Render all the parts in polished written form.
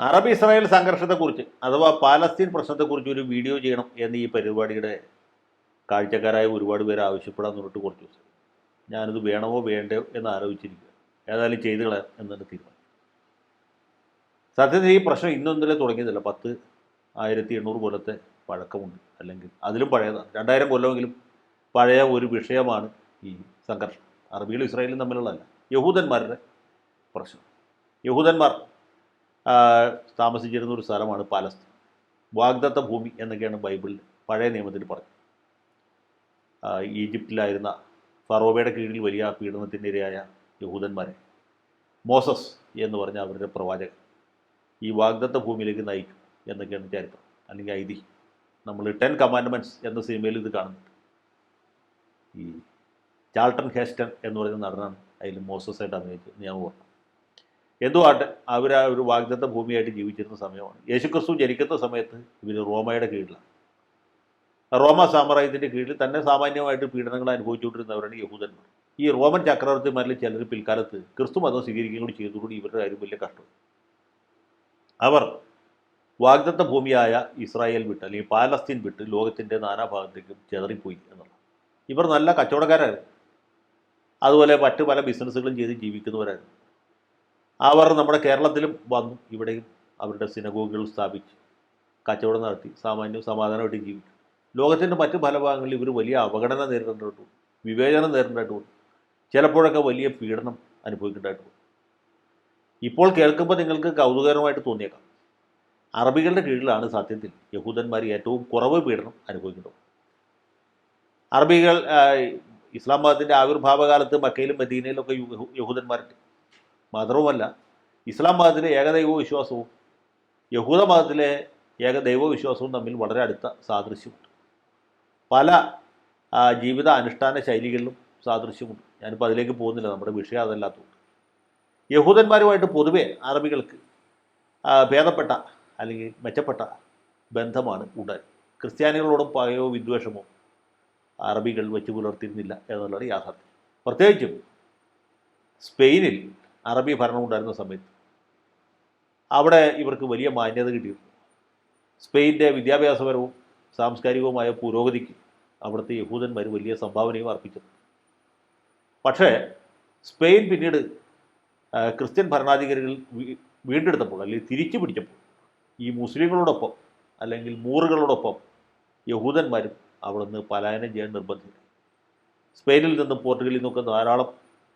Arab Israel സംഘർഷത്തെക്കുറിച്ച് അഥവാ Palestine പ്രശ്നത്തെക്കുറിച്ച് ഒരു വീഡിയോ ചെയ്യണം എന്ന് ഈ പരിപാടിയുടെ കാഴ്ചക്കാരായ ഒരുപാട് പേര് ആവശ്യപ്പെടാൻ പറഞ്ഞിട്ട് കുറച്ച് ദിവസം ഞാനിത് വേണമോ വേണ്ടയോ എന്ന് ആലോചിച്ചിരിക്കുക. ഏതായാലും ചെയ്ത് കളയാം എന്നാണ് തീരുമാനം. സത്യത്തിൽ ഈ പ്രശ്നം ഇന്നൊന്നിലെ തുടങ്ങിയതല്ല. 10,800 കൊല്ലത്തെ പഴക്കമുണ്ട്, അല്ലെങ്കിൽ അതിലും പഴയതാണ്. 2000 കൊല്ലമെങ്കിലും പഴയ ഒരു വിഷയമാണ് ഈ സംഘർഷം. അറബികളും ഇസ്രായേലും തമ്മിലുള്ളതല്ല, യഹൂദന്മാരുടെ പ്രശ്നം. യഹൂദന്മാർ താമസിച്ചിരുന്ന ഒരു സ്ഥലമാണ് പാലസ്തീൻ. വാഗ്ദത്ത ഭൂമി എന്നൊക്കെയാണ് ബൈബിളിൽ പഴയ നിയമത്തിൽ പറഞ്ഞത്. ഈജിപ്തിലായിരുന്ന ഫറോവയുടെ കീഴിൽ വലിയ പീഡനത്തിൻ്റെ ഇരയായ യഹൂദന്മാരെ മോസസ് എന്ന് പറഞ്ഞ അവരുടെ പ്രവാചകൻ ഈ വാഗ്ദത്ത ഭൂമിയിലേക്ക് നയിക്കും എന്നൊക്കെയാണ് ചരിത്രം, അല്ലെങ്കിൽ ഐതിഹ്യം. നമ്മൾ 10 കമാൻഡ്മെൻറ്റ്സ് എന്ന സിനിമയിൽ ഇത് കാണുന്നുണ്ട്. ഈ ചാൾട്ടൺ ഹെസ്റ്റൺ എന്ന് പറയുന്ന നടനാണ് അതിൽ മോസസായിട്ട് അഭിനയിച്ചത്, ഞാൻ ഓർമ്മ. എന്തുമാട്ടെ, അവർ ആ ഒരു വാഗ്ദത്ത ഭൂമിയായിട്ട് ജീവിച്ചിരുന്ന സമയമാണ്. യേശുക്രിസ്തു ജനിക്കുന്ന സമയത്ത് ഇവർ റോമയുടെ കീഴിലാണ്. റോമ സാമ്രാജ്യത്തിൻ്റെ കീഴിൽ തന്നെ സാമാന്യമായിട്ട് പീഡനങ്ങൾ അനുഭവിച്ചുകൊണ്ടിരുന്നവരാണ് യഹൂദന്മാർ. ഈ റോമൻ ചക്രവർത്തിമാരിൽ ചിലർ പിൽക്കാലത്ത് ക്രിസ്തു മതം സ്വീകരിക്കുകയും കൂടി ചെയ്തുകൊണ്ട് ഇവരുടെ കാര്യം വലിയ കഷ്ടം. അവർ വാഗ്ദത്ത ഭൂമിയായ ഇസ്രായേൽ വിട്ട്, അല്ലെങ്കിൽ പാലസ്തീൻ വിട്ട് ലോകത്തിൻ്റെ നാനാഭാഗത്തേക്കും ചെതറിപ്പോയി എന്നുള്ളത്. ഇവർ നല്ല കച്ചവടക്കാരായിരുന്നു, അതുപോലെ മറ്റ് പല ബിസിനസ്സുകളും ചെയ്ത് ജീവിക്കുന്നവരായിരുന്നു. അവർ നമ്മുടെ കേരളത്തിലും വന്നു, ഇവിടെയും അവരുടെ സിനഗോഗുകൾ സ്ഥാപിച്ച് കച്ചവടം നടത്തി സാമാന്യം സമാധാനമായിട്ട് ജീവിച്ചു. ലോകത്തിൻ്റെ മറ്റ് പല ഭാഗങ്ങളിൽ ഇവർ വലിയ അവഗണന നേരിടേണ്ടതായിട്ടു, വിവേചനം നേരിടേണ്ടതായിട്ടു, ചിലപ്പോഴൊക്കെ വലിയ പീഡനം അനുഭവിക്കേണ്ടതായിട്ടു. ഇപ്പോൾ കേൾക്കുമ്പോൾ നിങ്ങൾക്ക് കൗതുകകരമായിട്ട് തോന്നിയേക്കാം, അറബികളുടെ കീഴിലാണ് സത്യത്തിൽ യഹൂദന്മാർ ഏറ്റവും കുറവ് പീഡനം അനുഭവിക്കുന്നത്. അറബികൾ ഇസ്ലാം മതത്തിൻ്റെ ആവിർഭാവകാലത്ത് മക്കയിലും മദീനയിലൊക്കെ യഹൂദന്മാരുണ്ട്. മാത്രവുമല്ല, ഇസ്ലാം മതത്തിലെ ഏകദൈവ വിശ്വാസവും യഹൂദ മതത്തിലെ ഏകദൈവ വിശ്വാസവും തമ്മിൽ വളരെ അടുത്ത സാദൃശ്യമുണ്ട്. പല ജീവിത അനുഷ്ഠാന ശൈലികളിലും സാദൃശ്യമുണ്ട്. ഞാനിപ്പോൾ അതിലേക്ക് പോകുന്നില്ല, നമ്മുടെ വിഷയം അതല്ലാത്തതുകൊണ്ട്. യഹൂദന്മാരുമായിട്ട് പൊതുവെ അറബികൾക്ക് ഭേദപ്പെട്ട അല്ലെങ്കിൽ മെച്ചപ്പെട്ട ബന്ധമാണ് ഉടൻ. ക്രിസ്ത്യാനികളോടും പകയോ വിദ്വേഷമോ അറബികൾ വെച്ച് പുലർത്തിയിരുന്നില്ല എന്നുള്ളതാണ് യാഥാർത്ഥ്യം. പ്രത്യേകിച്ചും സ്പെയിനിൽ അറബി ഭരണം ഉണ്ടായിരുന്ന സമയത്ത് അവിടെ ഇവർക്ക് വലിയ മാന്യത കിട്ടിയിരുന്നു. സ്പെയിൻ്റെ വിദ്യാഭ്യാസപരവും സാംസ്കാരികവുമായ പുരോഗതിക്ക് അവിടുത്തെ യഹൂദന്മാർ വലിയ സംഭാവനയും അർപ്പിച്ചത്. പക്ഷേ സ്പെയിൻ പിന്നീട് ക്രിസ്ത്യൻ ഭരണാധികാരികൾ വീണ്ടെടുത്തപ്പോൾ, അല്ലെങ്കിൽ തിരിച്ചു പിടിച്ചപ്പോൾ, ഈ മുസ്ലിങ്ങളോടൊപ്പം അല്ലെങ്കിൽ മൂറുകളോടൊപ്പം യഹൂദന്മാരും അവിടെ നിന്ന് പലായനം ചെയ്യാൻ നിർബന്ധിച്ചു. സ്പെയിനിൽ നിന്നും പോർട്ടുഗലിൽ നിന്നൊക്കെ ധാരാളം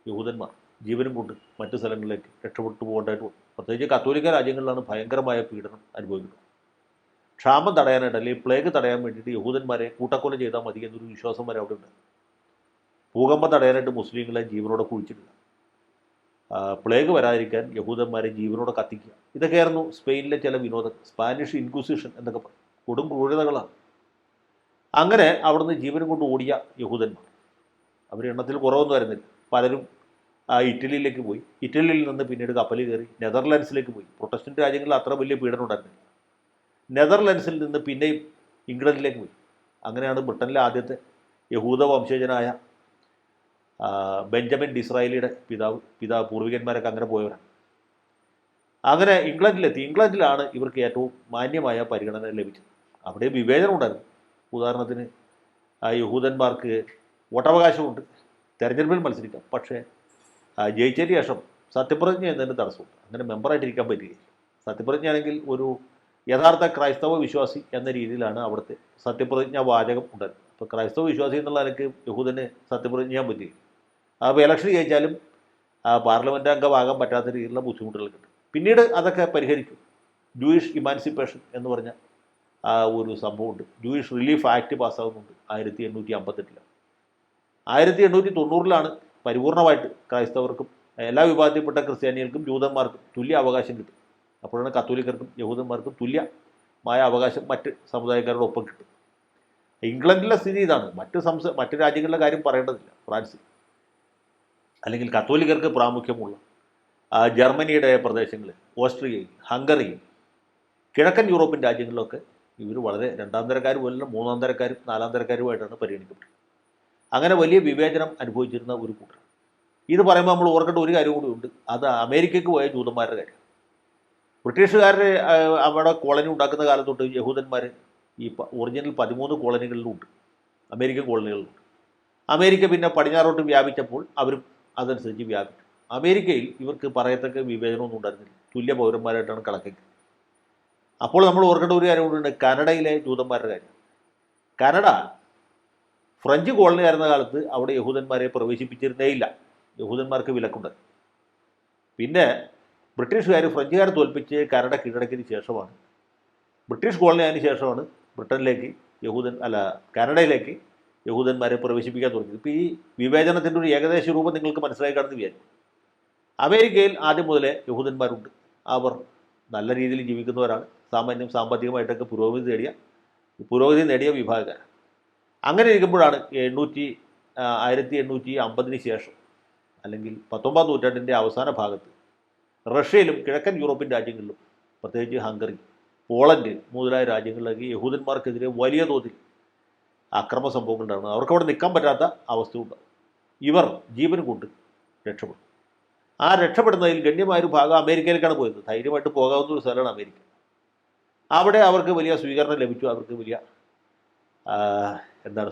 യഹൂദന്മാർ ജീവനും കൊണ്ട് മറ്റു സ്ഥലങ്ങളിലേക്ക് രക്ഷപ്പെട്ടു പോകേണ്ടതായിട്ട് വന്നു. പ്രത്യേകിച്ച് കത്തോലിക്ക രാജ്യങ്ങളിലാണ് ഭയങ്കരമായ പീഡനം അനുഭവിക്കുന്നത്. ക്ഷാമം തടയാനായിട്ട്, അല്ലെങ്കിൽ പ്ലേഗ് തടയാൻ വേണ്ടിയിട്ട് യഹൂദന്മാരെ കൂട്ടക്കൊല ചെയ്താൽ മതി എന്നൊരു വിശ്വാസം വരെ അവിടെ ഉണ്ട്. ഭൂകമ്പം തടയാനായിട്ട് മുസ്ലിങ്ങളെ ജീവനോടെ കുഴിച്ചിടുക, പ്ലേഗ് വരാതിരിക്കാൻ യഹൂദന്മാരെ ജീവനോടെ കത്തിക്കുക, ഇതൊക്കെയായിരുന്നു സ്പെയിനിലെ ചില വിനോദം. സ്പാനിഷ് ഇൻക്വിസിഷൻ എന്നൊക്കെ പറയും. കൊടും ക്രൂരതകളാണ്. അങ്ങനെ അവിടുന്ന് ജീവനും കൊണ്ട് ഓടിയ യഹൂദന്മാർ, അവർ എണ്ണത്തിൽ കുറവൊന്നും വരുന്നില്ല. പലരും ഇറ്റലിയിലേക്ക് പോയി. ഇറ്റലിയിൽ നിന്ന് പിന്നീട് കപ്പൽ കയറി നെതർലാൻഡ്സിലേക്ക് പോയി. പ്രൊട്ടസ്റ്റന്റ് രാജ്യങ്ങളിൽ അത്ര വലിയ പീഡനം ഉണ്ടായിരുന്നില്ല. നെതർലാൻഡ്സിൽ നിന്ന് പിന്നെയും ഇംഗ്ലണ്ടിലേക്ക് പോയി. അങ്ങനെയാണ് ബ്രിട്ടനിലെ ആദ്യത്തെ യഹൂദ വംശജനായ ബെഞ്ചമിൻ ഡിസ്രായേലിയുടെ പൂർവികന്മാരൊക്കെ അങ്ങനെ പോയവരാണ്. അങ്ങനെ ഇംഗ്ലണ്ടിലെത്തി. ഇംഗ്ലണ്ടിലാണ് ഇവർക്ക് ഏറ്റവും മാന്യമായ പരിഗണന ലഭിച്ചത്. അവിടെ വിവേചനം ഉണ്ടായിരുന്നു. ഉദാഹരണത്തിന് യഹൂദന്മാർക്ക് വോട്ടവകാശമുണ്ട്, തെരഞ്ഞെടുപ്പിൽ മത്സരിക്കാം. പക്ഷേ ജയിച്ചതിന് ശേഷം സത്യപ്രതിജ്ഞ എന്നതിന് തടസ്സമുണ്ട്. അങ്ങനെ മെമ്പറായിട്ടിരിക്കാൻ പറ്റുകയില്ല. സത്യപ്രതിജ്ഞയാണെങ്കിൽ ഒരു യഥാർത്ഥ ക്രൈസ്തവ വിശ്വാസി എന്ന രീതിയിലാണ് അവിടുത്തെ സത്യപ്രതിജ്ഞാ വാചകം ഉണ്ടായിരുന്നത്. അപ്പോൾ ക്രൈസ്തവ വിശ്വാസി എന്നുള്ള നിലയ്ക്ക് യഹൂദന് സത്യപ്രതിജ്ഞ ചെയ്യാൻ പറ്റുകയില്ല. അപ്പോൾ ഇലക്ഷൻ ജയിച്ചാലും പാർലമെൻറ്റ് അംഗമാകാൻ പറ്റാത്ത രീതിയിലുള്ള ബുദ്ധിമുട്ടുകൾ കിട്ടും. പിന്നീട് അതൊക്കെ പരിഹരിച്ചു. ജൂയിഷ് ഇമാൻസിപ്പേഷൻ എന്ന് പറഞ്ഞ ഒരു സംഭവമുണ്ട്. ജൂയിഷ് റിലീഫ് ആക്ട് പാസ്സാകുന്നുണ്ട് 1858. 1890 പരിപൂർണമായിട്ട് ക്രൈസ്തവർക്കും എല്ലാ വിഭാഗത്തിൽപ്പെട്ട ക്രിസ്ത്യാനികൾക്കും ജൂതന്മാർക്കും തുല്യ അവകാശം കിട്ടും. അപ്പോഴാണ് കത്തോലിക്കർക്കും യഹൂദന്മാർക്കും തുല്യമായ അവകാശം മറ്റ് സമുദായക്കാരുടെ ഒപ്പം കിട്ടും. ഇംഗ്ലണ്ടിലെ സ്ഥിതി ഇതാണ്. മറ്റ് രാജ്യങ്ങളിലെ കാര്യം പറയേണ്ടതില്ല. ഫ്രാൻസിൽ അല്ലെങ്കിൽ കത്തോലിക്കർക്ക് പ്രാമുഖ്യമുള്ള ജർമ്മനിയുടെ പ്രദേശങ്ങളിൽ, ഓസ്ട്രിയയിൽ, ഹംഗറിയിൽ, കിഴക്കൻ യൂറോപ്യൻ രാജ്യങ്ങളിലൊക്കെ ഇവർ വളരെ രണ്ടാം തരക്കാരും പോലുള്ള മൂന്നാം തരക്കാരും നാലാം തരക്കാരുമായിട്ടാണ് പരിഗണിക്കപ്പെട്ടത്. അങ്ങനെ വലിയ വിവേചനം അനുഭവിച്ചിരുന്ന ഒരു കൂട്ടർ. ഇത് പറയുമ്പോൾ നമ്മൾ ഓർക്കേണ്ട ഒരു കാര്യം കൂടി ഉണ്ട്. അത് അമേരിക്കയ്ക്ക് പോയ ജൂതന്മാരുടെ കാര്യം. ബ്രിട്ടീഷുകാർ അവിടെ കോളനി ഉണ്ടാക്കുന്ന കാലം തൊട്ട് യഹൂദന്മാർ ഈ ഒറിജിനൽ 13 കോളനികളിലുണ്ട്, അമേരിക്കൻ കോളനികളിലുണ്ട്. അമേരിക്ക പിന്നെ പടിഞ്ഞാറോട്ട് വ്യാപിച്ചപ്പോൾ അവരും അതനുസരിച്ച് വ്യാപിച്ചു. അമേരിക്കയിൽ ഇവർക്ക് പറയത്തക്ക വിവേചനമൊന്നും ഉണ്ടായിരുന്നില്ല, തുല്യ പൗരന്മാരായിട്ടാണ് കണക്കാക്കി. അപ്പോൾ നമ്മൾ ഓർക്കേണ്ട ഒരു കാര്യം കൊണ്ടുണ്ട്, കാനഡയിലെ ജൂതന്മാരുടെ കാര്യം. കാനഡ ഫ്രഞ്ച് കോളനി ആയിരുന്ന കാലത്ത് അവിടെ യഹൂദന്മാരെ പ്രവേശിപ്പിച്ചിരുന്നേയില്ല, യഹൂദന്മാർക്ക് വിലക്കുണ്ട്. പിന്നെ ബ്രിട്ടീഷുകാർ ഫ്രഞ്ചുകാരെ തോൽപ്പിച്ച് കാനഡ കീഴടക്കിയതിന് ശേഷമാണ്, ബ്രിട്ടീഷ് കോളനി ആയതിനു ശേഷമാണ് ബ്രിട്ടനിലേക്ക് കാനഡയിലേക്ക് യഹൂദന്മാരെ പ്രവേശിപ്പിക്കാൻ തുടങ്ങിയത്. ഇപ്പോൾ ഈ വിവേചനത്തിൻ്റെ ഒരു ഏകദേശ രൂപം നിങ്ങൾക്ക് മനസ്സിലായി കാണുന്ന വിചാരിക്കും. അമേരിക്കയിൽ ആദ്യം മുതലേ യഹൂദന്മാരുണ്ട്. അവർ നല്ല രീതിയിൽ ജീവിക്കുന്നവരാണ്, സാമ്പത്തികമായിട്ടൊക്കെ പുരോഗതി നേടിയ വിഭാഗക്കാരാണ്. അങ്ങനെ ഇരിക്കുമ്പോഴാണ് 1850 ശേഷം, അല്ലെങ്കിൽ 19ാം നൂറ്റാണ്ടിൻ്റെ അവസാന ഭാഗത്ത് റഷ്യയിലും കിഴക്കൻ യൂറോപ്യൻ രാജ്യങ്ങളിലും, പ്രത്യേകിച്ച് ഹംഗറി, പോളണ്ട് മുതലായ രാജ്യങ്ങളിലേക്ക് യഹൂദന്മാർക്കെതിരെ വലിയ തോതിൽ അക്രമ സംഭവങ്ങൾ ഉണ്ടാകുന്നത്. അവർക്കവിടെ നിൽക്കാൻ പറ്റാത്ത അവസ്ഥയുണ്ടാകും. ഇവർ ജീവൻ കൊണ്ട് രക്ഷപ്പെടും. ആ രക്ഷപ്പെടുന്നതിൽ ഗണ്യമായൊരു ഭാഗം അമേരിക്കയിലേക്കാണ് പോയത്. ധൈര്യമായിട്ട് പോകാവുന്ന ഒരു സ്ഥലമാണ് അമേരിക്ക. അവിടെ അവർക്ക് വലിയ സ്വീകരണം ലഭിച്ചു, അവർക്ക് വലിയ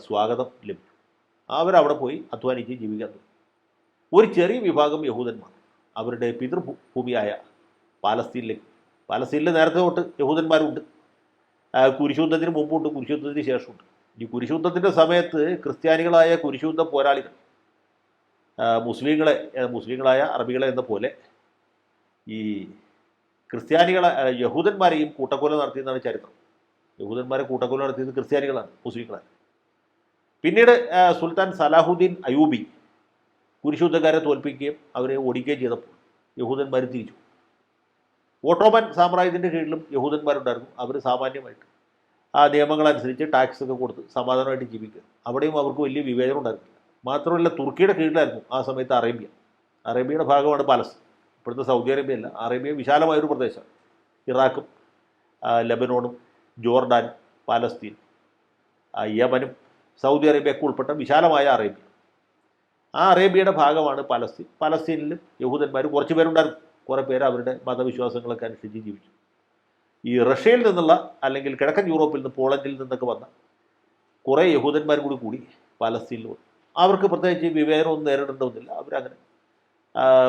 സ്വാഗതം ലഭിച്ചു. അവരവിടെ പോയി അധ്വാനിച്ച് ജീവിക്കാൻ തുടങ്ങി. ഒരു ചെറിയ വിഭാഗം യഹൂദന്മാർ അവരുടെ പിതൃഭൂമിയായ പാലസ്തീനിൽ നേരത്തെ തൊട്ട് യഹൂദന്മാരുണ്ട്. കുരിശുദ്ധത്തിന് മുമ്പുണ്ട്, കുരിശുദ്ധത്തിന് ശേഷമുണ്ട്. ഈ കുരിശുദ്ധത്തിൻ്റെ സമയത്ത് ക്രിസ്ത്യാനികളായ കുരിശുദ്ധ പോരാളികൾ മുസ്ലിങ്ങളായ അറബികളെ എന്ന പോലെ ഈ യഹൂദന്മാരെയും കൂട്ടക്കൊല നടത്തിയെന്നാണ് ചരിത്രം. യഹൂദന്മാരെ കൂട്ടക്കൊല നടത്തിയത് ക്രിസ്ത്യാനികളാണ്, മുസ്ലിങ്ങളാണ്. പിന്നീട് സുൽത്താൻ സലാഹുദ്ദീൻ അയൂബി കുരിശുദ്ധക്കാരെ തോൽപ്പിക്കുകയും അവരെ ഓടിക്കുകയും ചെയ്തപ്പോൾ യഹൂദന്മാർ തിരിച്ചു. ഓട്ടോമൻ സാമ്രാജ്യത്തിൻ്റെ കീഴിലും യഹൂദന്മാരുണ്ടായിരുന്നു. അവർ സാമാന്യമായിട്ട് ആ നിയമങ്ങളനുസരിച്ച് ടാക്സ് ഒക്കെ കൊടുത്ത് സമാധാനമായിട്ട് ജീവിക്കുക. അവിടെയും അവർക്ക് വലിയ വിവേചനം ഉണ്ടായിരുന്നില്ല. മാത്രമല്ല, തുർക്കിയുടെ കീഴിലായിരുന്നു ആ സമയത്ത് അറേബ്യയുടെ ഭാഗമാണ് പാലസ്തീൻ. ഇപ്പോഴത്തെ സൗദി അറേബ്യ അല്ല, അറേബ്യ വിശാലമായൊരു പ്രദേശമാണ്. ഇറാഖും ലെബനോണും ജോർഡാൻ, പാലസ്തീൻ, യമനും സൗദി അറേബ്യയൊക്കെ ഉൾപ്പെട്ട വിശാലമായ അറേബ്യ. ആ അറേബ്യയുടെ ഭാഗമാണ് പാലസ്തീൻ. പാലസ്തീനിലും യഹൂദന്മാർ കുറച്ച് പേരുണ്ടായിരുന്നു. കുറേ പേര് അവരുടെ മതവിശ്വാസങ്ങളൊക്കെ അനുസരിച്ച് ജീവിച്ചു. ഈ റഷ്യയിൽ നിന്നുള്ള, അല്ലെങ്കിൽ കിഴക്കൻ യൂറോപ്പിൽ നിന്ന്, പോളണ്ടിൽ നിന്നൊക്കെ വന്ന കുറേ യഹൂദന്മാർ കൂടി പാലസ്തീനിൽ വന്നു. അവർക്ക് പ്രത്യേകിച്ച് വിവേചനമൊന്നും നേരിടേണ്ടതൊന്നുമില്ല. അവരങ്ങനെ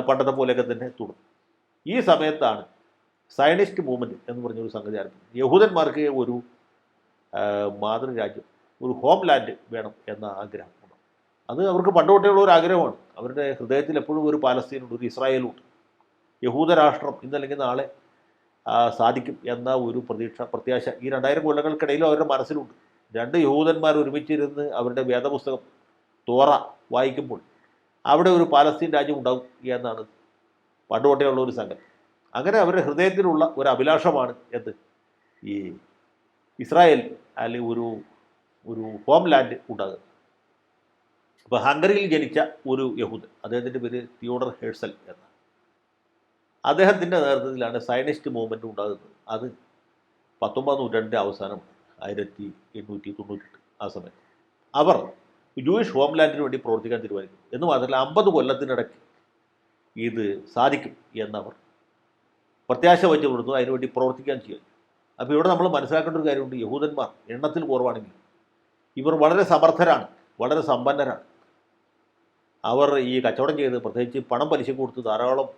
പണ്ടത്തെ പോലെയൊക്കെ തന്നെ തുടർന്നു. ഈ സമയത്താണ് സയനിസ്റ്റ് മൂവ്മെൻറ്റ് എന്ന് പറഞ്ഞൊരു സംഗതി ആരംഭിക്കുന്നത്. യഹൂദന്മാർക്ക് ഒരു മാതൃരാജ്യം, ഒരു ഹോം ലാൻഡ് വേണം എന്ന ആഗ്രഹം. അത് അവർക്ക് പണ്ടുതൊട്ടേയുള്ള ഒരു ആഗ്രഹമാണ്. അവരുടെ ഹൃദയത്തിൽ എപ്പോഴും ഒരു പാലസ്തീനുണ്ട്, ഒരു ഇസ്രായേലുണ്ട്. യഹൂദരാഷ്ട്രം ഇന്നല്ലെങ്കിൽ നാളെ സാധിക്കും എന്ന ഒരു പ്രത്യാശ ഈ 2000 കൊല്ലങ്ങൾക്കിടയിലും അവരുടെ മനസ്സിലുണ്ട്. രണ്ട് യഹൂദന്മാർ ഒരുമിച്ചിരുന്ന് അവരുടെ വേദപുസ്തകം തോറ വായിക്കുമ്പോൾ അവിടെ ഒരു പാലസ്തീൻ രാജ്യം ഉണ്ടാകും എന്നാണ് പണ്ടുതൊട്ടേയുള്ള ഒരു സംഗതി. അങ്ങനെ അവരുടെ ഹൃദയത്തിലുള്ള ഒരു അഭിലാഷമാണ് ഈ ഇസ്രായേൽ, അല്ലെങ്കിൽ ഒരു ഹോം ലാൻഡ് ഉണ്ടാകുക. അപ്പോൾ ഹംഗറിയിൽ ജനിച്ച ഒരു യഹൂദൻ, അദ്ദേഹത്തിൻ്റെ പേര് തിയോഡർ ഹേഴ്സൽ എന്ന, അദ്ദേഹത്തിൻ്റെ നേതൃത്വത്തിലാണ് സയനിസ്റ്റ് മൂവ്മെൻറ്റ് ഉണ്ടാകുന്നത്. അത് 19ാം നൂറ്റാണ്ടിൻ്റെ അവസാനമാണ്, 1898 ആ സമയത്ത്. അവർ ജൂയിഷ് ഹോംലാൻഡിന് വേണ്ടി പ്രവർത്തിക്കാൻ തീരുമാനിക്കും. എന്ന് മാത്രമല്ല 50 കൊല്ലത്തിനിടയ്ക്ക് ഇത് സാധിക്കും എന്നവർ പ്രത്യാശ വെച്ച് കൊടുത്തു, അതിനുവേണ്ടി പ്രവർത്തിക്കാൻ ചെയ്യും. അപ്പോൾ ഇവിടെ നമ്മൾ മനസ്സിലാക്കേണ്ട ഒരു കാര്യമുണ്ട്. യഹൂദന്മാർ എണ്ണത്തിൽ കുറവാണെങ്കിൽ ഇവർ വളരെ സമർത്ഥരാണ്, വളരെ സമ്പന്നരാണ്. അവർ ഈ കച്ചവടം ചെയ്ത്, പ്രത്യേകിച്ച് പണം പലിശ കൊടുത്ത് ധാരാളം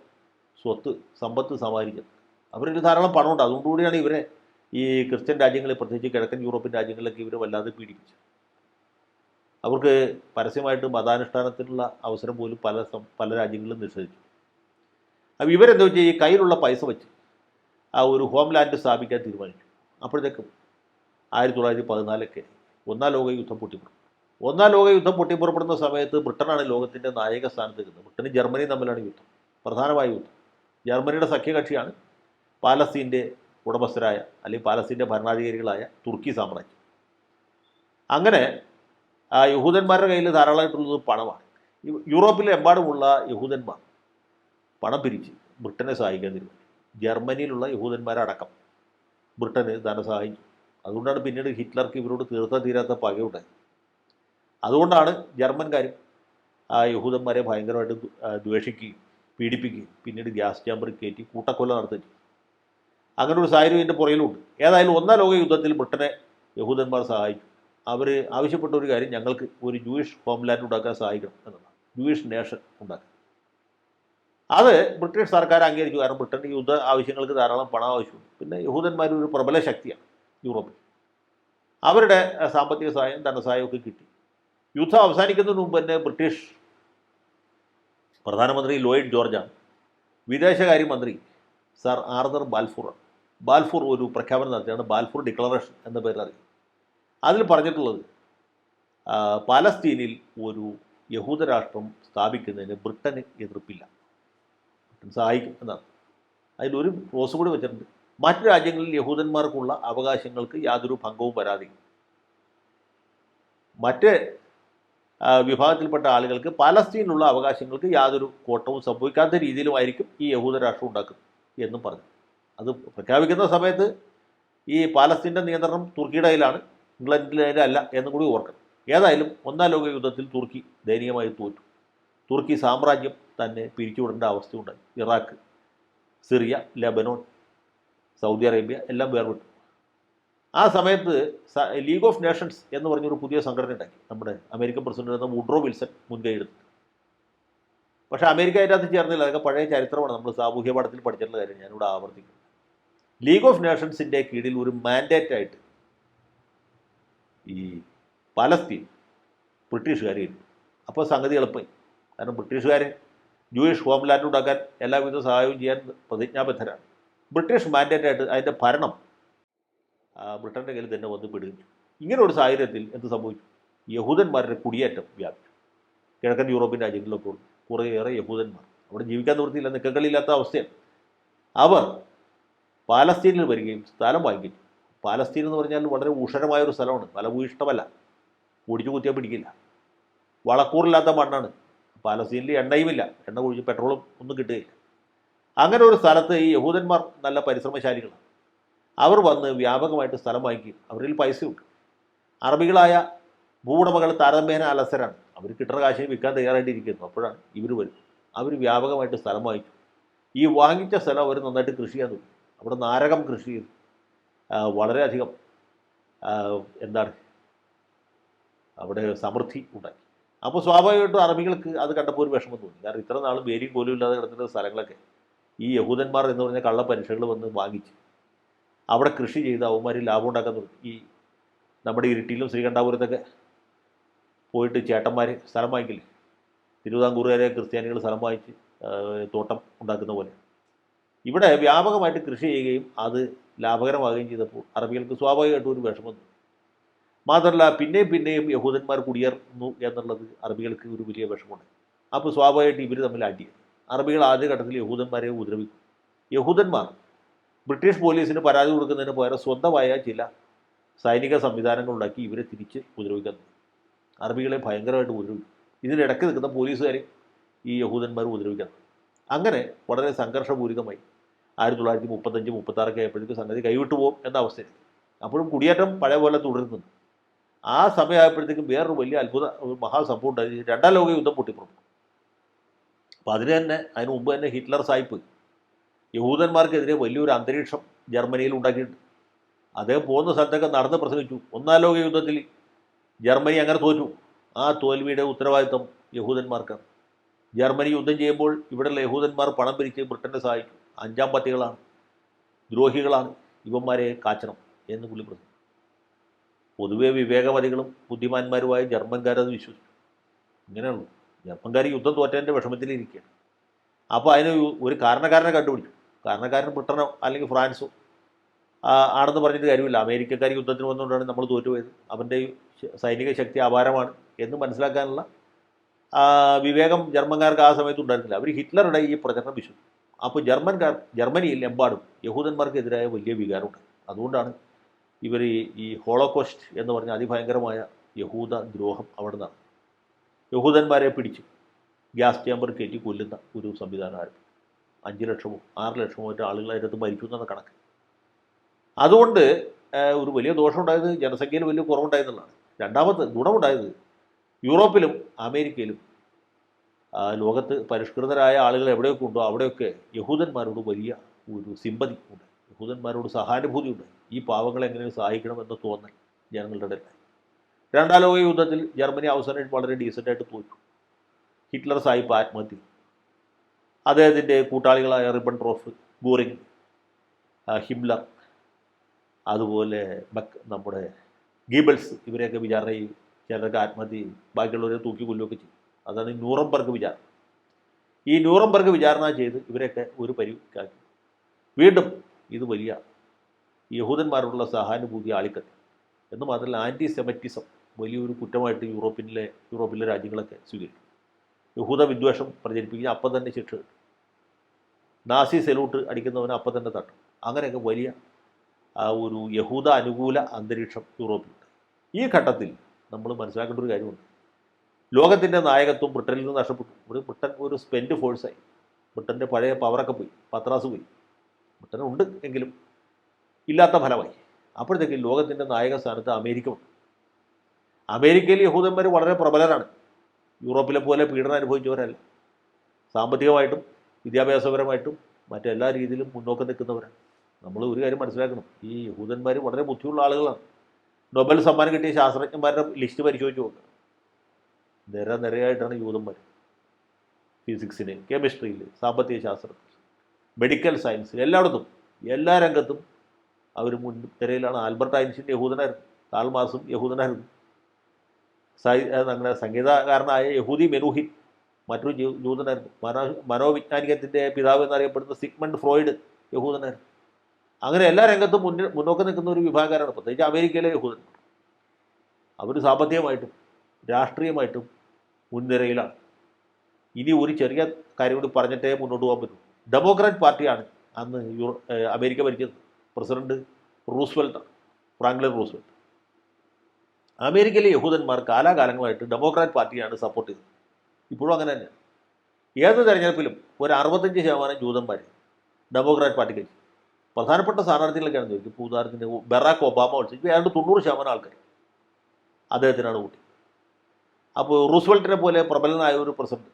സമ്പത്ത് സമാഹരിച്ചത്. അവരിൽ ധാരാളം പണമുണ്ട്. അതുകൊണ്ടുകൂടിയാണ് ഇവരെ ഈ ക്രിസ്ത്യൻ രാജ്യങ്ങളിൽ, പ്രത്യേകിച്ച് കിഴക്കൻ യൂറോപ്യൻ രാജ്യങ്ങളിലൊക്കെ ഇവരെ വല്ലാതെ പീഡിപ്പിച്ചത്. അവർക്ക് പരസ്യമായിട്ട് മതാനുഷ്ഠാനത്തിനുള്ള അവസരം പോലും പല രാജ്യങ്ങളിലും നിഷേധിച്ചു. അപ്പോൾ ഇവരെന്താ വെച്ചാൽ ഈ കയ്യിലുള്ള പൈസ വെച്ച് ആ ഒരു ഹോം ലാൻഡ് സ്ഥാപിക്കാൻ തീരുമാനിച്ചു. അപ്പോഴത്തേക്കും 1914 ഒന്നാം ലോക യുദ്ധം പൊട്ടിപ്പുറപ്പെടും. ഒന്നാം ലോക യുദ്ധം പൊട്ടിപ്പുറപ്പെടുന്ന സമയത്ത് ബ്രിട്ടനാണ് ലോകത്തിൻ്റെ നായക സ്ഥാനത്ത് നിൽക്കുന്നത്. ബ്രിട്ടനും ജർമ്മനിയും തമ്മിലാണ് യുദ്ധം, പ്രധാനമായ യുദ്ധം. ജർമ്മനിയുടെ സഖ്യകക്ഷിയാണ് പാലസ്തീൻ്റെ ഉടമസ്ഥരായ, അല്ലെങ്കിൽ പാലസ്തീൻ്റെ ഭരണാധികാരികളായ തുർക്കി സാമ്രാജ്യം. അങ്ങനെ യഹൂദന്മാരുടെ കയ്യിൽ ധാരാളമായിട്ടുള്ളത് പണമാണ്. യൂറോപ്പിലെ എമ്പാടുമുള്ള യഹൂദന്മാർ പണം പിരിച്ച് ബ്രിട്ടനെ സഹായിക്കാൻ തീരുമാനിച്ചു. ജർമ്മനിയിലുള്ള യഹൂദന്മാരടക്കം ബ്രിട്ടന് ധനസഹായിച്ചു. അതുകൊണ്ടാണ് പിന്നീട് ഹിറ്റ്ലർക്ക് ഇവരോട് തീരാത്ത പകയുണ്ടായത്. അതുകൊണ്ടാണ് ജർമ്മൻകാരും യഹൂദന്മാരെ ഭയങ്കരമായിട്ട് ദ്വേഷിക്കുകയും പീഡിപ്പിക്കുകയും പിന്നീട് ഗ്യാസ് ചാമ്പറിൽ കയറ്റി കൂട്ടക്കൊല നടത്തുകയും. അങ്ങനെ ഒരു സാഹചര്യം ഇതിൻ്റെ പുറകിലുണ്ട്. ഏതായാലും ഒന്നാം ലോക യുദ്ധത്തിൽ ബ്രിട്ടനെ യഹൂദന്മാർ സഹായിച്ചു. അവർ ആവശ്യപ്പെട്ട ഒരു കാര്യം, ഞങ്ങൾക്ക് ഒരു ജൂയിഷ് ഹോംലാൻഡ് ഉണ്ടാക്കാൻ സഹായിക്കണം എന്നതാണ്, ജൂയിഷ് നേഷൻ ഉണ്ടാക്കാൻ. അത് ബ്രിട്ടീഷ് സർക്കാർ അംഗീകരിച്ചു. കാരണം ബ്രിട്ടൻ്റെ യുദ്ധ ആവശ്യങ്ങൾക്ക് ധാരാളം പണം ആവശ്യമുണ്ട്. പിന്നെ യഹൂദന്മാർ ഒരു പ്രബല ശക്തിയാണ് യൂറോപ്പിൽ. അവരുടെ സാമ്പത്തിക സഹായം, ധനസഹായമൊക്കെ കിട്ടി. യുദ്ധം അവസാനിക്കുന്നതിന് മുമ്പ് തന്നെ ബ്രിട്ടീഷ് പ്രധാനമന്ത്രി ലോയിഡ് ജോർജാണ് വിദേശകാര്യമന്ത്രി സർ ആർതർ ബാൽഫൂർ ഒരു പ്രഖ്യാപനം നടത്തിയാണ്, ബാൽഫൂർ ഡിക്ലറേഷൻ എന്ന പേരിൽ അറിയും. അതിൽ പറഞ്ഞിട്ടുള്ളത് പാലസ്തീനിൽ ഒരു യഹൂദ രാഷ്ട്രം സ്ഥാപിക്കുന്നതിന് ബ്രിട്ടന് എതിർപ്പില്ല, ബ്രിട്ടൻ സഹായിക്കും എന്നാണ്. അതിലൊരു ക്ലോസ് കൂടി വെച്ചിട്ടുണ്ട്, മറ്റു രാജ്യങ്ങളിൽ യഹൂദന്മാർക്കുള്ള അവകാശങ്ങൾക്ക് യാതൊരു ഭംഗവും വരാതെ മറ്റ് വിഭാഗത്തിൽപ്പെട്ട ആളുകൾക്ക് പാലസ്തീനിലുള്ള അവകാശങ്ങൾക്ക് യാതൊരു കോട്ടവും സംഭവിക്കാത്ത രീതിയിലുമായിരിക്കും ഈ യഹൂദ രാഷ്ട്രം ഉണ്ടാക്കുന്നത് എന്നും പറഞ്ഞു. അത് പ്രഖ്യാപിക്കുന്ന സമയത്ത് ഈ പാലസ്തീൻ്റെ നിയന്ത്രണം തുർക്കിയുടെ കയ്യിലാണ്, ഇംഗ്ലണ്ടിൻ്റെ കയ്യിലല്ല എന്നും കൂടി ഓർക്കണം. ഏതായാലും ഒന്നാം ലോക യുദ്ധത്തിൽ തുർക്കി ദയനീയമായി തോറ്റു. തുർക്കി സാമ്രാജ്യം തന്നെ പിരിച്ചുവിടേണ്ട അവസ്ഥയുണ്ടായി. Iraq, Syria, Lebanon, Saudi Arabia എല്ലാം വേർപെട്ടു. ആ സമയത്ത് ലീഗ് ഓഫ് നേഷൻസ് എന്ന് പറഞ്ഞൊരു പുതിയ സംഘടന ഉണ്ടാക്കി. നമ്മുടെ അമേരിക്കൻ പ്രസിഡന്റ് എന്ന വുഡ്രോ വിൽസൺ മുൻകൈ എടുത്തു. പക്ഷേ അമേരിക്ക അതിനകത്ത് ചേർന്നില്ല. അതൊക്കെ പഴയ ചരിത്രമാണ്, നമ്മൾ സാമൂഹ്യ പാഠത്തിൽ പഠിച്ചിട്ടുള്ള കാര്യം ഞാനിവിടെ ആവർത്തിക്കുന്നു. ലീഗ് ഓഫ് നേഷൻസിൻ്റെ കീഴിൽ ഒരു മാൻഡേറ്റായിട്ട് ഈ പാലസ്തീൻ ബ്രിട്ടീഷുകാർ ഇരുന്നു. അപ്പോൾ സംഗതി എളുപ്പമായി. കാരണം ബ്രിട്ടീഷുകാർ ജൂയിഷ് ഹോംലാൻഡ് ഉണ്ടാക്കാൻ എല്ലാവിധ സഹായവും ചെയ്യാൻ പ്രതിജ്ഞാബദ്ധരാണ്. ബ്രിട്ടീഷ് മാൻഡേറ്റായിട്ട് അതിൻ്റെ ഭരണം ബ്രിട്ടൻ്റെ കയ്യിൽ തന്നെ വന്ന് പിടിച്ചു. ഇങ്ങനെ ഒരു സാഹചര്യത്തിൽ എന്ത് സംഭവിച്ചു? യഹൂദന്മാരുടെ കുടിയേറ്റം വ്യാപിച്ചു. കിഴക്കൻ യൂറോപ്യൻ രാജ്യങ്ങളിലൊക്കെ കുറേയേറെ യഹൂദന്മാർ, അവിടെ ജീവിക്കാൻ നിവൃത്തിയില്ല, നിക്കക്കളില്ലാത്ത അവസ്ഥയാണ്. അവർ പാലസ്തീനിൽ വരികയും സ്ഥലം വാങ്ങിക്കും. പാലസ്തീൻ എന്ന് പറഞ്ഞാൽ വളരെ ഊഷരമായൊരു സ്ഥലമാണ്, ഫലഭൂയിഷ്ടമല്ല, ഓടിച്ചു കുത്തിയാൽ പിടിക്കില്ല. വളക്കൂറില്ലാത്ത മണ്ണാണ്. പാലസ്തീനിൽ എണ്ണയുമില്ല, എണ്ണ കുഴിച്ച് പെട്രോളും ഒന്നും കിട്ടുകയില്ല. അങ്ങനെ ഒരു സ്ഥലത്ത് ഈ യഹൂദന്മാർ നല്ല പരിശ്രമശാലികളാണ്. അവർ വന്ന് വ്യാപകമായിട്ട് സ്ഥലം വാങ്ങിക്കും. അവരിൽ പൈസയുണ്ട്. അറബികളായ ഭൂവുടമകൾ താരതമ്യേന അലസരാണ്. അവർ കിട്ടുന്ന കാശിന് വിൽക്കാൻ തയ്യാറായിട്ടിരിക്കുന്നു. അപ്പോഴാണ് ഇവർ വരും. അവർ വ്യാപകമായിട്ട് സ്ഥലം വാങ്ങിക്കും. ഈ വാങ്ങിച്ച സ്ഥലം അവർ നന്നായിട്ട് കൃഷി ചെയ്യാൻ തുടങ്ങി. അവിടെ നാരകം കൃഷി ചെയ്തു വളരെയധികം എന്താണ് അവിടെ സമൃദ്ധി ഉണ്ടാക്കി. അപ്പോൾ സ്വാഭാവികമായിട്ടും അറബികൾക്ക് അത് കണ്ടപ്പോൾ ഒരു വിഷമം തോന്നി. കാരണം ഇത്ര നാളും വേരിയും പോലും ഇല്ലാതെ കിടക്കുന്ന സ്ഥലങ്ങളൊക്കെ ഈ യഹൂദന്മാർ എന്ന് പറഞ്ഞ കള്ള പരീക്ഷകൾ വന്ന് വാങ്ങിച്ച് അവിടെ കൃഷി ചെയ്ത് അവന്മാർ ലാഭം ഉണ്ടാക്കാൻ തുടങ്ങി. ഈ നമ്മുടെ ഇരിട്ടിയിലും ശ്രീകണ്ഠാപുരത്തൊക്കെ പോയിട്ട് ചേട്ടന്മാർ സ്ഥലം വാങ്ങിക്കില്ലേ, തിരുവിതാംകൂറുകാരെ ക്രിസ്ത്യാനികൾ സ്ഥലം വാങ്ങിച്ച് തോട്ടം ഉണ്ടാക്കുന്ന പോലെ ഇവിടെ വ്യാപകമായിട്ട് കൃഷി ചെയ്യുകയും അത് ലാഭകരമാകുകയും ചെയ്തപ്പോൾ അറബികൾക്ക് സ്വാഭാവികമായിട്ടും ഒരു വിഷമം തോന്നി. മാത്രമല്ല പിന്നെയും യഹൂദന്മാർ കുടിയേറുന്നു എന്നുള്ളത് അറബികൾക്ക് ഒരു വലിയ വിഷമമുണ്ട്. അപ്പോൾ സ്വാഭാവികമായിട്ട് ഇവർ തമ്മിൽ അടിയാണ്. അറബികൾ ആദ്യഘട്ടത്തിൽ യഹൂദന്മാരെ ഉപദ്രവിക്കും. യഹൂദന്മാർ ബ്രിട്ടീഷ് പോലീസിന് പരാതി കൊടുക്കുന്നതിന് പകരം സ്വന്തമായ ചില സൈനിക സംവിധാനങ്ങളുണ്ടാക്കി ഇവരെ തിരിച്ച് ഉപദ്രവിക്കാൻ തുടങ്ങി. അറബികളെ ഭയങ്കരമായിട്ട് ഉപദ്രവിക്കും. ഇതിനിടയ്ക്ക് നിൽക്കുന്ന പോലീസുകാരെ ഈ യഹൂദന്മാർ ഉപദ്രവിക്കാൻ തുടങ്ങി. അങ്ങനെ വളരെ സംഘർഷപൂരിതമായി 1935-36 ആയപ്പോഴേക്കും സംഗതി കൈവിട്ടു പോകും എന്ന അവസ്ഥയിൽ. അപ്പോഴും കുടിയേറ്റം പഴയ പോലെ തുടരുന്നുണ്ട്. ആ സമയമായപ്പോഴത്തേക്കും വേറൊരു വലിയ അത്ഭുത ഒരു മഹാസംഭവം ഉണ്ടായി. രണ്ടാം ലോക യുദ്ധം പൊട്ടിപ്പുറപ്പെട്ടു. അപ്പോൾ അതിന് മുമ്പ് തന്നെ ഹിറ്റ്ലർ സായിപ്പ് യഹൂദന്മാർക്കെതിരെ വലിയൊരു അന്തരീക്ഷം ജർമ്മനിയിൽ ഉണ്ടാക്കിയിട്ടുണ്ട്. അദ്ദേഹം പോകുന്ന സ്ഥലത്തൊക്കെ നടന്ന് പ്രസംഗിച്ചു, ഒന്നാം ലോക യുദ്ധത്തിൽ ജർമ്മനി അങ്ങനെ തോറ്റു, ആ തോൽവിയുടെ ഉത്തരവാദിത്വം യഹൂദന്മാർക്കാണ്. ജർമ്മനി യുദ്ധം ചെയ്യുമ്പോൾ ഇവിടെയുള്ള യഹൂദന്മാർ പണം പിരിച്ച് ബ്രിട്ടനെ സഹായിക്കും. അഞ്ചാം പത്തികളാണ്, ദ്രോഹികളാണ്, ഇവന്മാരെ കാച്ചണം എന്ന് പുള്ളി പറഞ്ഞു. പൊതുവെ വിവേകവാദികളും ബുദ്ധിമാന്മാരുമായ ജർമ്മൻകാരത് വിശ്വസിച്ചു. ഇങ്ങനെയുള്ളൂ. ജർമ്മൻകാർ യുദ്ധം തോറ്റതിൻ്റെ വിഷമത്തിലിരിക്കുകയാണ്. അപ്പോൾ അതിന് ഒരു കാരണക്കാരനെ കണ്ടുപിടിച്ചു. കാരണക്കാരൻ ബ്രിട്ടനോ അല്ലെങ്കിൽ ഫ്രാൻസോ ആണെന്ന് പറഞ്ഞിട്ട് കാര്യമില്ല. അമേരിക്കക്കാർ യുദ്ധത്തിന് വന്നുകൊണ്ടാണ് നമ്മൾ തോറ്റുപോയത്, അവൻ്റെ സൈനിക ശക്തി അപാരമാണ് എന്ന് മനസ്സിലാക്കാനുള്ള വിവേകം ജർമ്മൻകാർക്ക് ആ സമയത്ത് ഉണ്ടായിരുന്നില്ല. അവർ ഹിറ്റ്ലറുടെ ഈ പ്രചരണം വിശ്വസിച്ചു. അപ്പോൾ ജർമ്മനിയിൽ എമ്പാടും യഹൂദന്മാർക്കെതിരായ വലിയ വികാരമുണ്ട്. അതുകൊണ്ടാണ് ഇവർ ഈ ഹോളോകോസ്റ്റ് എന്ന് പറഞ്ഞ അതിഭയങ്കരമായ യഹൂദ ദ്രോഹം അവിടെ നടന്നു. യഹൂദന്മാരെ പിടിച്ചു ഗ്യാസ് ചേമ്പർ കയറ്റി കൊല്ലുന്ന ഒരു സംവിധാനം ആയിരുന്നു. 5 ലക്ഷമോ 6 ലക്ഷമോ മറ്റു ആളുകൾ അതിനകത്ത് മരിച്ചു എന്നാണ് കണക്ക്. അതുകൊണ്ട് ഒരു വലിയ ദോഷമുണ്ടായത് ജനസംഖ്യയിൽ വലിയ കുറവുണ്ടായെന്നുള്ളതാണ്. രണ്ടാമത്തെ ഗുണമുണ്ടായത് യൂറോപ്പിലും അമേരിക്കയിലും ലോകത്ത് പരിഷ്കൃതരായ ആളുകൾ എവിടെയൊക്കെ ഉണ്ടോ അവിടെയൊക്കെ യഹൂദന്മാരോട് വലിയ ഒരു സിമ്പതി ഉണ്ട്. യഹൂദന്മാരോട് സഹാനുഭൂതിയുണ്ട്. ഈ പാവങ്ങളെ എങ്ങനെ സഹായിക്കണമെന്ന് തോന്നൽ ജനങ്ങളുടെ ഇടയിൽ. രണ്ടാം ലോക യുദ്ധത്തിൽ ജർമ്മനി അവസാനം വളരെ ഡീസൻ്റായിട്ട് തോറ്റു. ഹിറ്റ്ലർ സാഹിബ് ആത്മഹത്യ. അദ്ദേഹത്തിൻ്റെ കൂട്ടാളികളായ റിബൻട്രോഫ്, ഗോറിങ്, ഹിംലർ, അതുപോലെ നമ്മുടെ ഗീബൽസ്, ഇവരെയൊക്കെ വിചാരണ ചെയ്യും. ചിലരൊക്കെ ആത്മഹത്യ ചെയ്യും, ബാക്കിയുള്ളവരെ തൂക്കി കൊല്ലുകയൊക്കെ ചെയ്യും. അതാണ് ന്യൂറംബർഗ് വിചാരണ. ഈ ന്യൂറംബർഗ് വിചാരണ ചെയ്ത് ഇവരെയൊക്കെ ഒരു പരിക്കാക്കി. വീണ്ടും ഇത് വലിയ യഹൂദന്മാരോടുള്ള സഹാനുഭൂതി ആളിക്കത്തി. എന്ന് മാത്രമല്ല, ആൻറ്റി സെമറ്റിസം വലിയൊരു കുറ്റമായിട്ട് യൂറോപ്പിലെ രാജ്യങ്ങളൊക്കെ സ്വീകരിക്കും. യഹൂദ വിദ്വേഷം പ്രചരിപ്പിക്കുന്ന അപ്പം തന്നെ ശിക്ഷ കിട്ടും. നാസി സെലൂട്ട് അടിക്കുന്നവന് അപ്പം തന്നെ തട്ടും. അങ്ങനെയൊക്കെ വലിയ ഒരു യഹൂദ അനുകൂല അന്തരീക്ഷം യൂറോപ്പിലുണ്ട്. ഈ ഘട്ടത്തിൽ നമ്മൾ മനസ്സിലാക്കേണ്ട ഒരു കാര്യമുണ്ട്. ലോകത്തിൻ്റെ നായകത്വം ബ്രിട്ടനിൽ നിന്ന് നഷ്ടപ്പെട്ടു. ബ്രിട്ടൻ ഒരു സ്പെൻഡ് ഫോഴ്സായി. ബ്രിട്ടൻ്റെ പഴയ പവറൊക്കെ പോയി, പത്രാസ് പോയി. ബ്രിട്ടൻ ഉണ്ട് എങ്കിലും ഇല്ലാത്ത ഫലമായി. അപ്പോഴത്തേക്കും ലോകത്തിൻ്റെ നായക സ്ഥാനത്ത് അമേരിക്ക വന്നു. അമേരിക്കയിൽ യഹൂദന്മാർ വളരെ പ്രബലരാണ്. യൂറോപ്പിലെ പോലെ പീഡനം അനുഭവിച്ചവരല്ല. സാമ്പത്തികമായിട്ടും വിദ്യാഭ്യാസപരമായിട്ടും മറ്റെല്ലാ രീതിയിലും മുന്നോക്കം നിൽക്കുന്നവരാണ്. നമ്മൾ ഒരു കാര്യം മനസ്സിലാക്കണം, ഈ യഹൂദന്മാർ വളരെ ബുദ്ധിയുള്ള ആളുകളാണ്. നൊബൽ സമ്മാനം കിട്ടിയ ശാസ്ത്രജ്ഞന്മാരുടെ ലിസ്റ്റ് പരിശോധിച്ച് നോക്കുക. നിരയായിട്ടാണ് യൂതന്മാർ. ഫിസിക്സിന്, കെമിസ്ട്രിയിൽ, സാമ്പത്തിക ശാസ്ത്രത്തിൽ, മെഡിക്കൽ സയൻസിൽ, എല്ലായിടത്തും എല്ലാ രംഗത്തും അവർ മുൻനിരയിലാണ്. ആൽബർട്ട് ഐൻസ്റ്റീൻ യഹൂദനായിരുന്നു. കാൾ മാർക്സും യഹൂദനായിരുന്നു. നമ്മുടെ സംഗീതകാരനായ യഹൂദി മെനൂഹിൻ മറ്റൊരു യഹൂദനായിരുന്നു. മനോവിജ്ഞാനികത്തിൻ്റെ പിതാവ് എന്നറിയപ്പെടുന്ന സിഗ്മണ്ട് ഫ്രോയിഡ് യഹൂദനായിരുന്നു. അങ്ങനെ എല്ലാ രംഗത്തും മുന്നോക്കം നിൽക്കുന്ന ഒരു വിഭാഗക്കാരാണ് പ്രത്യേകിച്ച് അമേരിക്കയിലെ യഹൂദന്മാർ. അവർ സാമ്പത്തികമായിട്ടും രാഷ്ട്രീയമായിട്ടും മുൻനിരയിലാണ്. ഇനി ഒരു ചെറിയ കാര്യം കൂടി പറഞ്ഞിട്ടേ മുന്നോട്ട് പോകാൻ പറ്റും. ഡെമോക്രാറ്റ് പാർട്ടിയാണ് അന്ന് അമേരിക്ക ഭരിച്ചത്. പ്രസിഡന്റ് റൂസ്വെൽറ്റാണ്, ഫ്രാങ്ക്ലിൻ റൂസ്വെൽറ്റ്. അമേരിക്കയിലെ യഹൂദന്മാർ കാലാകാലങ്ങളായിട്ട് ഡെമോക്രാറ്റ് പാർട്ടിയാണ് സപ്പോർട്ട് ചെയ്തത്. ഇപ്പോഴും അങ്ങനെ തന്നെയാണ്. ഏത് തെരഞ്ഞെടുപ്പിലും ഒരു 65% ജൂതന്മാർ ഡെമോക്രാറ്റ് പാർട്ടിക്ക്. പ്രധാനപ്പെട്ട സ്ഥാനാർത്ഥികളൊക്കെയാണെന്ന് ചോദിക്കും. ഇപ്പോൾ ഉദാഹരണത്തിന് ബറാക്ക് ഒബാമ മത്സരിച്ചു, ഏതാണ്ട് 90% ആൾക്കാർ അദ്ദേഹത്തിനാണ് കൂട്ടി. അപ്പോൾ റൂസ്വെൽറ്റിനെ പോലെ പ്രബലനായ ഒരു പ്രസിഡന്റ്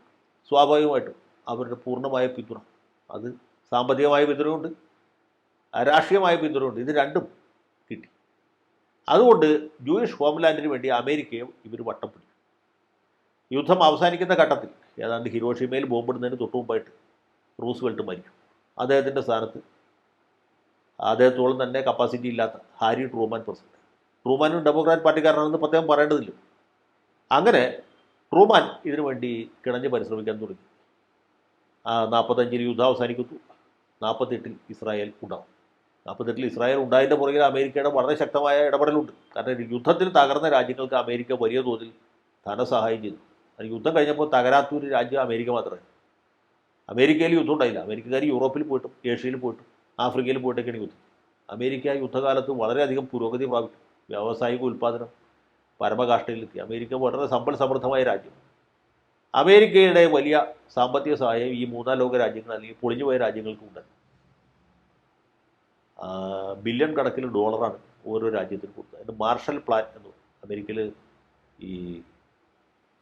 സ്വാഭാവികമായിട്ടും അവരുടെ പൂർണ്ണമായ പിന്തുണ, അത് സാമ്പത്തികമായ പിന്തുണയുണ്ട്, രാഷ്ട്രീയമായ പിന്തുണയുണ്ട്, ഇത് രണ്ടും കിട്ടി. അതുകൊണ്ട് ജൂയിഷ് ഹോംലാൻഡിന് വേണ്ടി അമേരിക്കയെ ഇവർ വട്ടം പിടിച്ചു. യുദ്ധം അവസാനിക്കുന്ന ഘട്ടത്തിൽ ഏതാണ്ട് ഹിരോഷിമയിൽ ബോംബിടുന്നതിന് തൊട്ടു മുമ്പായിട്ട് റൂസ്വെൽറ്റ് മരിച്ചു. അദ്ദേഹത്തിൻ്റെ സ്ഥാനത്ത് അദ്ദേഹത്തോളം തന്നെ കപ്പാസിറ്റി ഇല്ലാത്ത ഹാരി ട്രൂമാൻ പ്രസിഡന്റ്. ട്രൂമാനും ഡെമോക്രാറ്റ് പാർട്ടിക്കാരനാണെന്ന് പ്രത്യേകം പറയേണ്ടതില്ല. അങ്ങനെ ട്രൂമാൻ ഇതിനു വേണ്ടി കിണഞ്ഞ് പരിശ്രമിക്കാൻ തുടങ്ങി. 45-ൽ യുദ്ധം അവസാനിക്കുന്നു. 48-ൽ ഇസ്രായേൽ ഉണ്ടാവും. 48-ൽ ഇസ്രായേൽ ഉണ്ടായതിൻ്റെ പുറകിൽ അമേരിക്കയുടെ വളരെ ശക്തമായ ഇടപെടലുണ്ട്. കാരണം യുദ്ധത്തിൽ തകർന്ന രാജ്യങ്ങൾക്ക് അമേരിക്ക വലിയ തോതിൽ ധനസഹായം ചെയ്തു. യുദ്ധം കഴിഞ്ഞപ്പോൾ തകരാത്തൊരു രാജ്യം അമേരിക്ക മാത്രമേ. അമേരിക്കയിൽ യുദ്ധം ഉണ്ടായില്ല. അമേരിക്കക്കാർ യൂറോപ്പിൽ പോയിട്ടും ഏഷ്യയിൽ പോയിട്ടും ആഫ്രിക്കയിൽ പോയിട്ടൊക്കെയാണ് യുദ്ധം. അമേരിക്ക യുദ്ധകാലത്ത് വളരെയധികം പുരോഗതി പ്രാപിച്ചു. വ്യാവസായിക ഉൽപ്പാദനം പരമകാഷ്ഠയിലെത്തി. അമേരിക്ക വളരെ സമ്പൽ സമൃദ്ധമായ രാജ്യം. അമേരിക്കയുടെ വലിയ സാമ്പത്തിക സഹായം ഈ മൂന്നാം ലോക രാജ്യങ്ങൾ അല്ലെങ്കിൽ പൊളിഞ്ഞുപോയ രാജ്യങ്ങൾക്കുണ്ട്. ബില്യൺ കണക്കിന് ഡോളറാണ് ഓരോ രാജ്യത്തിനും കൊടുത്തത്. അതിന് മാർഷൽ പ്ലാൻ എന്ന് പറയും. അമേരിക്കയിൽ ഈ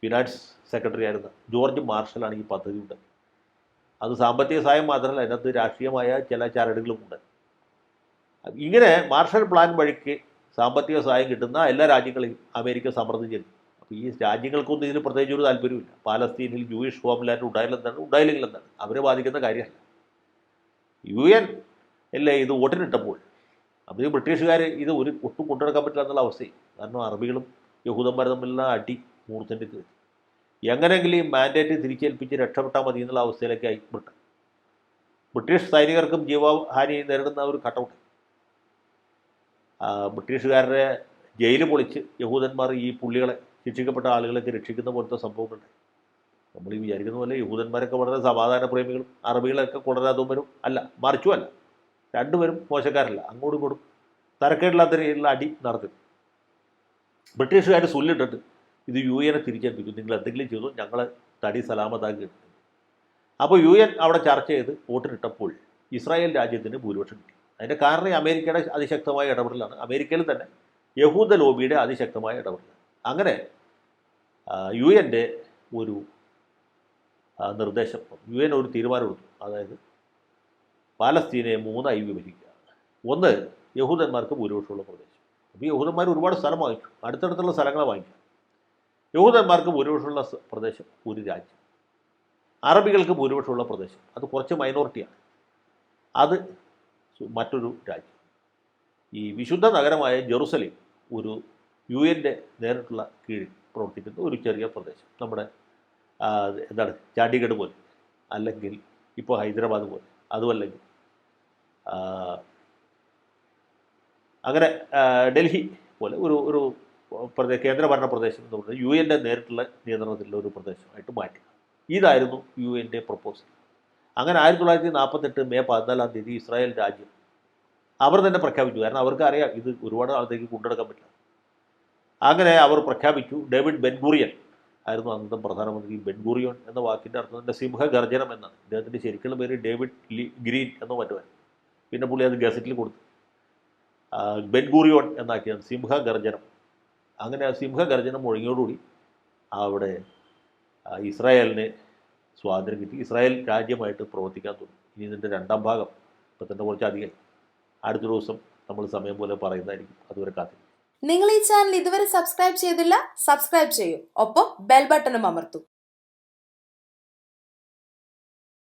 ഫിനാൻസ് സെക്രട്ടറി ആയിരുന്ന ജോർജ് മാർഷലാണ് ഈ പദ്ധതി ഉണ്ടാക്കി. അത് സാമ്പത്തിക സഹായം മാത്രമല്ല, അതിനകത്ത് രാഷ്ട്രീയമായ ചില ചരടുകളുമുണ്ട്. ഇങ്ങനെ മാർഷൽ പ്ലാൻ വഴിക്ക് സാമ്പത്തിക സഹായം കിട്ടുന്ന എല്ലാ രാജ്യങ്ങളെയും അമേരിക്ക സമ്മർദ്ദം ചെലുത്തി. അപ്പോൾ ഈ രാജ്യങ്ങൾക്കൊന്നും ഇതിന് പ്രത്യേകിച്ച് ഒരു താല്പര്യമില്ല. പാലസ്തീനിൽ ജൂയിഷ് ഹോംലാൻഡ് ഉണ്ടായില്ലെങ്കിൽ എന്താണ് അവരെ ബാധിക്കുന്ന കാര്യമല്ല. UN അല്ലേ ഇത് വോട്ടിനിട്ടപ്പോൾ അപ്പോൾ ബ്രിട്ടീഷുകാർ ഇത് ഒട്ടും കൊണ്ടുനടക്കാൻ പറ്റില്ല എന്നുള്ള അവസ്ഥയും. കാരണം അറബികളും യഹൂദന്മാരും തമ്മിലുള്ള അടി മൂർച്ചൻ്റെ തീർത്തി. എങ്ങനെയെങ്കിലും ഈ മാൻഡേറ്റ് തിരിച്ചേൽപ്പിച്ച് രക്ഷപ്പെട്ടാൽ മതി എന്നുള്ള അവസ്ഥയിലേക്ക് ആയി ബ്രിട്ടൻ. ബ്രിട്ടീഷ് സൈനികർക്കും ജീവഹാനി നേരിടുന്ന ഒരു ഘട്ടമുണ്ട്. ബ്രിട്ടീഷുകാരുടെ ജയിൽ പൊളിച്ച് യഹൂദന്മാർ ഈ പുള്ളികളെ, ശിക്ഷിക്കപ്പെട്ട ആളുകളൊക്കെ രക്ഷിക്കുന്ന പോലത്തെ സംഭവങ്ങളുണ്ട്. നമ്മൾ ഈ വിചാരിക്കുന്ന പോലെ യഹൂദന്മാരൊക്കെ വളരെ സമാധാന പ്രേമികളും അറബികളൊക്കെ കൊണ്ടുവരാത്തവരും അല്ല, മറിച്ചുമല്ല. രണ്ടുപേരും മോശക്കാരല്ല. അങ്ങോട്ടും ഇങ്ങോട്ടും തരക്കേടില്ലാത്ത രീതിയിലുള്ള അടി നടത്തി. ബ്രിട്ടീഷുകാർ സുല്ലിട്ടിട്ട് ഇത് UN തിരിച്ചേൽപ്പിച്ചു, നിങ്ങൾ എന്തെങ്കിലും ചെയ്തു, ഞങ്ങളെ തടി സലാമത്താക്കി. അപ്പോൾ UN അവിടെ ചർച്ച ചെയ്ത് വോട്ടിനിട്ടപ്പോൾ ഇസ്രായേൽ രാജ്യത്തിന് ഭൂരിപക്ഷം കിട്ടി. അതിൻ്റെ കാരണം അമേരിക്കയുടെ അതിശക്തമായ ഇടപെടലാണ്. അമേരിക്കയിൽ തന്നെ യഹൂദ ലോബിയുടെ അതിശക്തമായ ഇടപെടലാണ്. അങ്ങനെ UN ഒരു നിർദ്ദേശം, UN ഒരു തീരുമാനമെടുത്തു. അതായത് പാലസ്തീനെ 3 വിഭജിക്കുക. ഒന്ന്, യഹൂദന്മാർക്ക് ഭൂരിപക്ഷമുള്ള പ്രദേശം. അപ്പോൾ യഹൂദന്മാർ ഒരുപാട് സ്ഥലം വാങ്ങിച്ചു, അടുത്തടുത്തുള്ള സ്ഥലങ്ങൾ വാങ്ങിച്ചു. യഹൂദന്മാർക്ക് ഭൂരിപക്ഷമുള്ള പ്രദേശം ഒരു രാജ്യം. അറബികൾക്ക് ഭൂരിപക്ഷമുള്ള പ്രദേശം അത് കുറച്ച് മൈനോറിറ്റിയാണ്, അത് മറ്റൊരു രാജ്യം. ഈ വിശുദ്ധ നഗരമായ ജെറുസലേം ഒരു UN-ൻ്റെ നേരിട്ടുള്ള കീഴിൽ പ്രവർത്തിക്കുന്ന ഒരു ചെറിയ പ്രദേശം. നമ്മുടെ എന്താണ് ചണ്ഡീഗഡ് പോലെ, അല്ലെങ്കിൽ ഇപ്പോൾ ഹൈദരാബാദ് പോലെ, അതുമല്ലെങ്കിൽ അങ്ങനെ ഡൽഹി പോലെ ഒരു കേന്ദ്രഭരണ പ്രദേശം എന്ന് പറയുന്നത് UN-ൻ്റെ നേരിട്ടുള്ള നിയന്ത്രണത്തിലുള്ള ഒരു പ്രദേശമായിട്ട് മാറ്റി. ഇതായിരുന്നു UN-ൻ്റെ പ്രപ്പോസൽ. അങ്ങനെ 1948 മെയ് 14 ഇസ്രായേൽ രാജ്യം അവർ തന്നെ പ്രഖ്യാപിച്ചു. കാരണം അവർക്ക് അറിയാം ഇത് ഒരുപാട് നാളത്തേക്ക് കൊണ്ടെടുക്കാൻ പറ്റില്ല. അങ്ങനെ അവർ പ്രഖ്യാപിച്ചു. ഡേവിഡ് ബെൻഗൂറിയൻ ആയിരുന്നു അന്നത്തെ പ്രധാനമന്ത്രി. ബെൻഗൂറിയോൺ എന്ന വാക്കിൻ്റെ അർത്ഥം തന്നെ സിംഹഗർജനം എന്നാണ്. അദ്ദേഹത്തിൻ്റെ ശരിക്കുള്ള പേര് ഡേവിഡ് ഗ്രീൻ എന്നോ മറ്റുമാണ്. പിന്നെ പുള്ളി അത് ഗസറ്റിൽ കൊടുത്തു, ബെൻഗൂറിയോൺ എന്നാക്കിയാണ് സിംഹഗർജനം. അങ്ങനെ ആ സിംഹഗർജനം മുഴങ്ങിയോടുകൂടി അവിടെ ഇസ്രായേലിന് സ്വാതന്ത്ര്യം കിട്ടി. ഇസ്രായേൽ രാജ്യമായിട്ട് പ്രവർത്തിക്കാൻ തുടങ്ങി. ഇനി ഇതിൻ്റെ രണ്ടാം ഭാഗം ഇപ്പം തന്നെ കുറച്ച് അധികമായി. അടുത്ത ദിവസം നമ്മൾ സമയം പോലെ പറയുന്നതായിരിക്കും. അതുവരെ കാത്തിരിക്കും. നിങ്ങൾ ഈ ചാനൽ ഇതുവരെ സബ്സ്ക്രൈബ് ചെയ്തില്ല, സബ്സ്ക്രൈബ് ചെയ്യൂ. ഒപ്പം ബെൽ ബട്ടണും അമർത്തൂ.